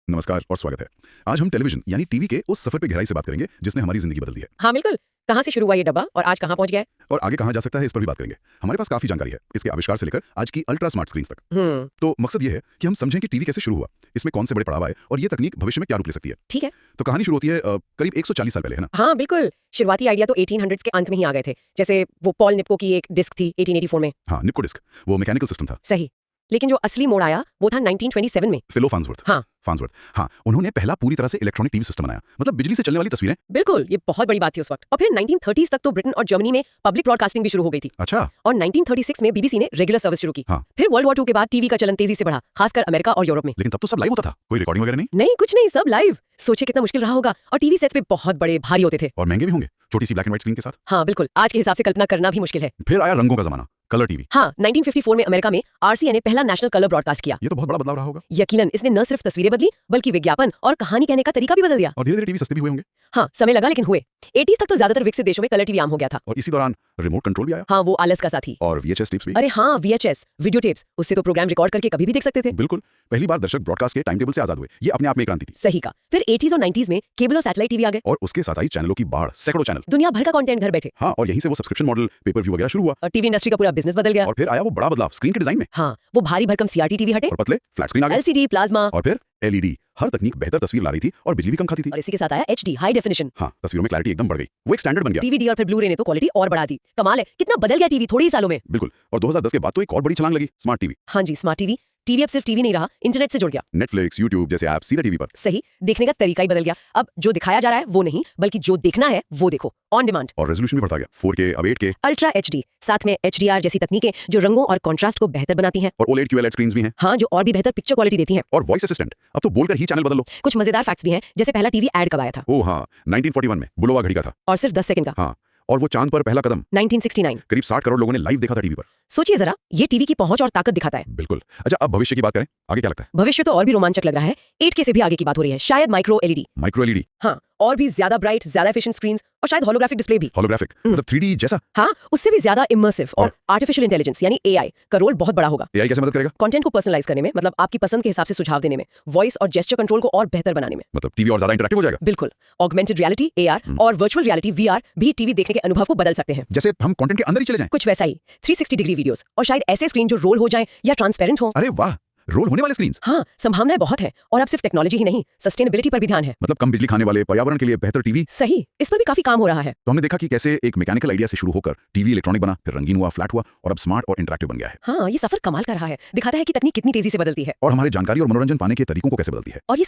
नमस्कार और स्वागत है। आज हम टेलीविजन यानी टीवी के उस सफर पे गहराई से बात करेंगे जिसने हमारी जिंदगी बदल दी है। हाँ बिल्कुल, कहाँ से शुरू हुआ ये डब्बा और आज कहाँ पहुंच गया है? और आगे कहाँ जा सकता है इस पर भी बात करेंगे। हमारे पास काफी जानकारी है, इसके आविष्कार से लेकर आज की अल्ट्रा स्मार्ट स्क्रीन तक। तो मकसद ये है कि हम समझें कि टीवी कैसे शुरू हुआ, इसमें कौन से बड़े पड़ाव आए और ये तकनीक भविष्य में क्या रूप ले सकती है। ठीक है। तो कहानी शुरू होती है करीब 140 साल पहले, है ना? हाँ बिल्कुल, शुरुआती आइडिया तो 1800s के अंत में ही आ गए थे। जैसे वो पॉल निप्को की एक डिस्क थी 1884 में। हाँ, निप्को डिस्क, वो मैकेनिकल सिस्टम था। सही, लेकिन जो असली मोड़ आया वो था 1927 में। फिलो फार्न्सवर्थ। हाँ फार्न्सवर्थ, हाँ, उन्होंने पहला पूरी तरह से इलेक्ट्रॉनिक टीवी सिस्टम बनाया, मतलब बिजली से चलने वाली तस्वीरें। बिल्कुल, ये बहुत बड़ी बात थी उस वक्त। और फिर 1930s तक तो ब्रिटेन और जर्मनी में पब्लिक ब्रॉडकास्टिंग भी शुरू हो गई थी। अच्छा। और 1936 में बीबीसी ने रेगुलर सर्विस शुरू की। हाँ। फिर वर्ल्ड वॉर 2 के बाद टीवी का चलन तेजी से बढ़ा, खासकर अमेरिका और यूरोप में। लेकिन तब तो सब लाइव होता था, कोई रिकॉर्डिंग वगैरह नहीं। नहीं, कुछ नहीं, सब लाइव। सोचे कितना मुश्किल रहा होगा। और टीवी सेट्स पे बहुत बड़े भारी होते थे और महंगे भी होंगे, छोटी सी ब्लैक एंड व्हाइट स्क्रीन के साथ। हाँ बिल्कुल, आज के हिसाब से कल्पना करना भी मुश्किल है। फिर आया रंगों का जमाना, कलर टीवी। हाँ, 1954 में अमेरिका में RCA ने पहला नेशनल कलर ब्रॉडकास्ट किया। ये तो बहुत बड़ा बदलाव रहा होगा। यकीनन इसने न सिर्फ तस्वीरें बदली बल्कि विज्ञापन और कहानी कहने का तरीका भी बदल दिया। और धीरे धीरे टीवी सस्ते भी हुए होंगे। हाँ, समय लगा लेकिन हुए। 80s तक तो ज्यादातर विकसित देशों में कलर टीवी आम हो गया था। और इसी दौरान रिमोट कंट्रोल भी आया। हाँ, वो आलस का साथी। और VHS टेप्स भी। अरे हाँ, VHS वीडियो टेप्स, उससे तो प्रोग्राम रिकॉर्ड करके कभी भी देख सकते थे। बिल्कुल, पहली बार दर्शक ब्रॉडकास्ट के टाइम टेबल से आजाद हुए, ये अपने आप में एक क्रांति थी। सही का। फिर 80s और 90s में केबल और सैटेलाइट टीवी आ गए और उसके साथ आई चैनलों की बाढ़, सैकड़ों चैनल, दुनिया भर का कंटेंट घर बैठे। हाँ, और यहीं से वो सब्सक्रिप्शन मॉडल, पेपर व्यू वगैरह शुरू हुआ। और टीवी इंडस्ट्री का पूरा बिजनेस बदल गया। और फिर आया वो बड़ा बदलाव स्क्रीन के डिजाइन में। हाँ, वो भारी भरकम CRT टीवी हटे और पतले फ्लैट स्क्रीन आ गए। LCD, प्लाज्मा और फिर LED, हर तकनीक बेहतर तस्वीर ला रही थी और बिजली भी कम खाती थी। और इसी के साथ आया HD हाई डेफिनेशन। हाँ, तस्वीरों में क्लैरिटी एकदम बढ़ गई, वो एक स्टैंडर्ड बन गया। DVD और फिर ब्लू रे ने तो क्वालिटी और बढ़ा दी। कमाल है, कितना बदल गया टीवी थोड़ी ही सालों में। बिल्कुल, और 2010 के बाद तो एक और बड़ी छलांग लगी, स्मार्ट टीवी। हाँ जी, स्मार्ट टीवी अब सिर्फ टीवी नहीं रहा, इंटरनेट से जुड़ गया। नेटफ्लिक्स, यूट्यूब जैसे ऐप सीधे टीवी पर। सही, देखने का तरीका ही बदल गया। अब जो दिखाया जा रहा है वो नहीं, बल्कि जो देखना है वो देखो, ऑन डिमांड। और रेजोल्यूशन भी बढ़ता गया, 4K अब 8K, अल्ट्रा HD, साथ में HDR जैसी तकनीकें जो रंगों और कॉन्ट्रास्ट को बेहतर बनाती हैं। और OLED QLED स्क्रीन्स भी हैं। हाँ, जो और भी बेहतर पिक्चर क्वालिटी देती हैं। और वॉइस असिस्टेंट, अब तो बोलकर ही चैनल बदल लो। कुछ मजेदार फैक्ट्स भी हैं, जैसे पहला टीवी ऐड कब आया था। ओह हाँ, 1941 में बुलोवा घड़ी का था। और सिर्फ 10 सेकंड का। हाँ, और वो चांद पर पहला कदम 1969। करीब 60 करोड़ लोगों ने लाइव देखा था टीवी पर। सोचिए जरा, ये टीवी की पहुंच और ताकत दिखाता है। बिल्कुल। अच्छा, अब भविष्य की बात करें, आगे क्या लगता है? भविष्य तो और भी रोमांचक लग रहा है। 8K से भी आगे की बात हो रही है, शायद माइक्रो LED। माइक्रो LED, हाँ, और भी ज्यादा ब्राइट, ज्यादा एफिशिएंट स्क्रीन्स और शायद होलोग्राफिक डिस्प्ले भी। होलोग्राफिक मतलब 3D जैसा। हाँ, उससे भी ज्यादा इमर्सिव। और आर्टिफिशियल इंटेलिजेंस यानी AI का रोल बहुत बड़ा होगा। AI कैसे मदद करेगा? कंटेंट को पर्सनलाइज करने में, मतलब आपकी पसंद के हिसाब से सुझाव देने में, वॉइस और जेस्चर कंट्रोल को और बेहतर बनाने में। मतलब टीवी और ज्यादा इंटरैक्टिव हो जाएगा। बिल्कुल, ऑगमेंटेड रियलिटी AR और वर्चुअल रियलिटी VR भी टीवी देखने के अनुभव को बदल सकते हैं। जैसे हम कंटेंट के अंदर ही चले जाएं। कुछ वैसा ही 360 डिग्री वीडियोस और शायद ऐसे स्क्रीन जो रोल हो जाए या ट्रांसपेरेंट हो। अरे वाह, रोल होने वाले स्क्रीन्स। हाँ, संभावनाएं बहुत है। और अब सिर्फ टेक्नोलॉजी ही नहीं, सस्टेनेबिलिटी पर भी ध्यान है। मतलब कम बिजली खाने वाले, पर्यावरण के लिए बेहतर टीवी। सही, इस पर भी काफी काम हो रहा है। तो हमने देखा कि कैसे एक मैकेनिकल आइडिया से शुरू होकर टीवी इलेक्ट्रॉनिक बना, फिर रंगीन हुआ, फ्लैट हुआ और अब स्मार्ट और इंटरैक्टिव बन गया है। हाँ, ये सफर कमाल कर रहा है, दिखाता है कि तकनीक कितनी तेजी से बदलती है और हमारे जानकारी और मनोरंजन पाने के तरीकों को कैसे बदलती है। और ये